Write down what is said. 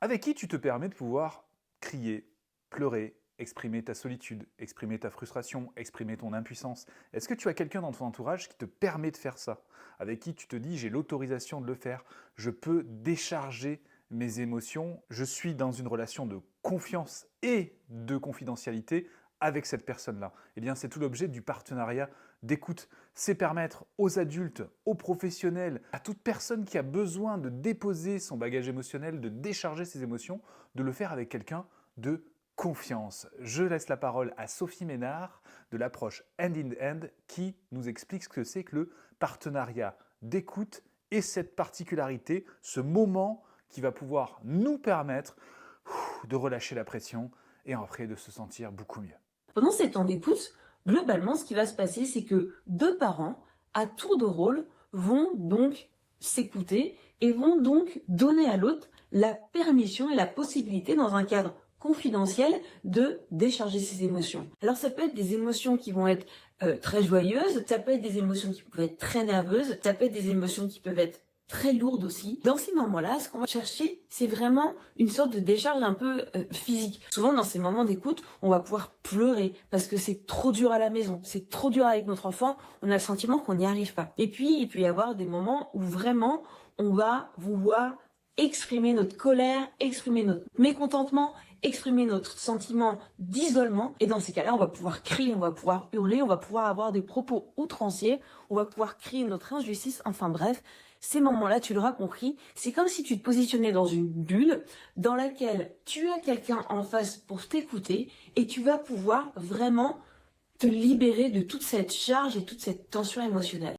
avec qui tu te permets de pouvoir crier, pleurer, exprimer ta solitude, exprimer ta frustration, exprimer ton impuissance. Est-ce que tu as quelqu'un dans ton entourage qui te permet de faire ça? Avec qui tu te dis j'ai l'autorisation de le faire, je peux décharger mes émotions, je suis dans une relation de confiance et de confidentialité avec cette personne-là. Eh bien, c'est tout l'objet du partenariat d'écoute. C'est permettre aux adultes, aux professionnels, à toute personne qui a besoin de déposer son bagage émotionnel, de décharger ses émotions, de le faire avec quelqu'un de confiance. Je laisse la parole à Sophie Ménard de l'approche Hand in Hand qui nous explique ce que c'est que le partenariat d'écoute et cette particularité, ce moment qui va pouvoir nous permettre de relâcher la pression et après de se sentir beaucoup mieux. Pendant ces temps d'écoute, globalement, ce qui va se passer, c'est que deux parents, à tour de rôle, vont donc s'écouter et vont donc donner à l'autre la permission et la possibilité, dans un cadre confidentiel, de décharger ses émotions. Alors ça peut être des émotions qui vont être très joyeuses, ça peut être des émotions qui peuvent être très nerveuses, ça peut être des émotions qui peuvent être très lourde aussi. Dans ces moments-là, ce qu'on va chercher, c'est vraiment une sorte de décharge un peu physique. Souvent, dans ces moments d'écoute, on va pouvoir pleurer parce que c'est trop dur à la maison, c'est trop dur avec notre enfant, on a le sentiment qu'on n'y arrive pas. Et puis, il peut y avoir des moments où vraiment, on va vouloir exprimer notre colère, exprimer notre mécontentement, exprimer notre sentiment d'isolement. Et dans ces cas-là, on va pouvoir crier, on va pouvoir hurler, on va pouvoir avoir des propos outranciers, on va pouvoir crier notre injustice, enfin bref. Ces moments-là, tu l'auras compris, c'est comme si tu te positionnais dans une bulle dans laquelle tu as quelqu'un en face pour t'écouter et tu vas pouvoir vraiment te libérer de toute cette charge et toute cette tension émotionnelle.